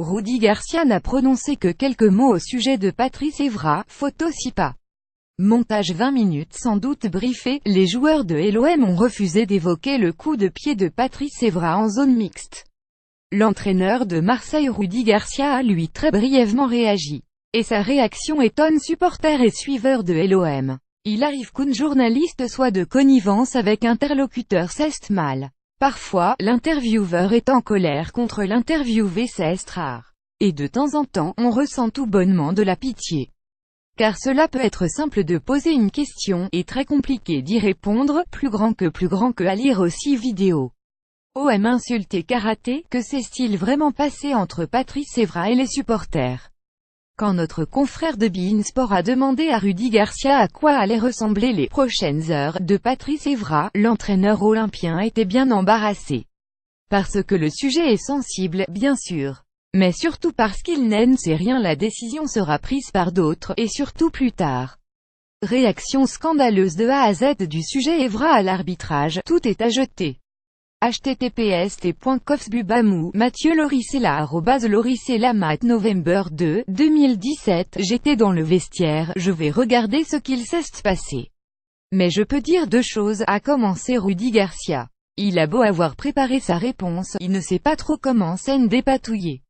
Rudy Garcia n'a prononcé que quelques mots au sujet de Patrice Evra, photo ci-pas. Montage 20 minutes sans doute briefé, les joueurs de l'OM ont refusé d'évoquer le coup de pied de Patrice Evra en zone mixte. L'entraîneur de Marseille Rudy Garcia a lui très brièvement réagi. Et sa réaction étonne supporters et suiveurs de l'OM. Il arrive qu'un journaliste soit de connivence avec interlocuteur, c'est mal. Parfois, l'intervieweur est en colère contre l'interviewé, c'est rare. Et de temps en temps, on ressent tout bonnement de la pitié. Car cela peut être simple de poser une question, et très compliqué d'y répondre, plus grand que à lire aussi vidéo. OM insulté karaté, que s'est-il vraiment passé entre Patrice Evra et les supporters? Quand notre confrère de beIN Sport a demandé à Rudy Garcia à quoi allaient ressembler les prochaines heures de Patrice Evra, l'entraîneur olympien était bien embarrassé. Parce que le sujet est sensible, bien sûr. Mais surtout parce qu'il n'en sait rien, la décision sera prise par d'autres, et surtout plus tard. Réaction scandaleuse de A à Z du sujet Evra à l'arbitrage, tout est à jeter. https://t.cofsbubamou, Mathieu Loricella @Loricella Mat November 2, 2017, j'étais dans le vestiaire, je vais regarder ce qu'il s'est passé. Mais je peux dire deux choses, a commencé Rudy Garcia. Il a beau avoir préparé sa réponse, il ne sait pas trop comment s'en dépatouiller.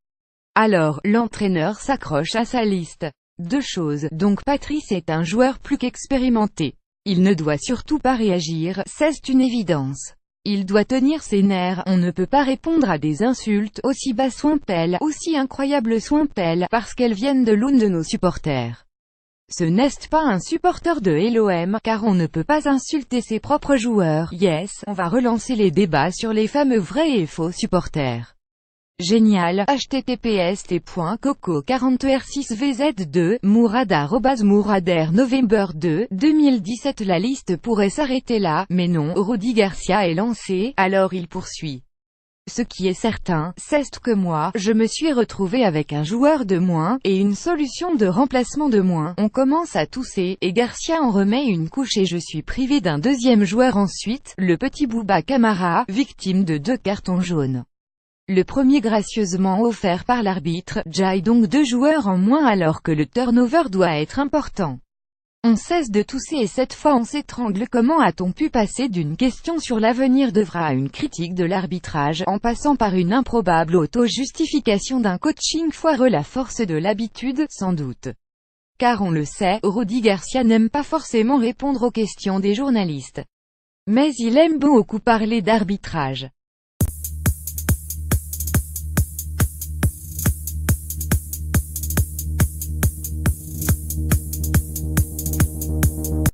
Alors, l'entraîneur s'accroche à sa liste. Deux choses, donc Patrice est un joueur plus qu'expérimenté. Il ne doit surtout pas réagir, c'est une évidence. Il doit tenir ses nerfs, on ne peut pas répondre à des insultes, aussi bas soient-elles, aussi incroyables soient-elles, parce qu'elles viennent de l'un de nos supporters. Ce n'est pas un supporter de l'OM, car on ne peut pas insulter ses propres joueurs. Yes, on va relancer les débats sur les fameux vrais et faux supporters. Génial, https://coco40r6vz2, mourad November 2, 2017. La liste pourrait s'arrêter là, mais non, Rudy Garcia est lancé, alors il poursuit. Ce qui est certain, c'est que moi, je me suis retrouvé avec un joueur de moins, et une solution de remplacement de moins. On commence à tousser, et Garcia en remet une couche et je suis privé d'un deuxième joueur ensuite, le petit Bouba Camara, victime de 2 cartons jaunes. Le premier gracieusement offert par l'arbitre, j'aille donc 2 joueurs en moins alors que le turnover doit être important. On cesse de tousser et cette fois on s'étrangle. Comment a-t-on pu passer d'une question sur l'avenir d'Evra à une critique de l'arbitrage, en passant par une improbable auto-justification d'un coaching foireux? La force de l'habitude, sans doute. Car on le sait, Rudy Garcia n'aime pas forcément répondre aux questions des journalistes. Mais il aime beaucoup parler d'arbitrage.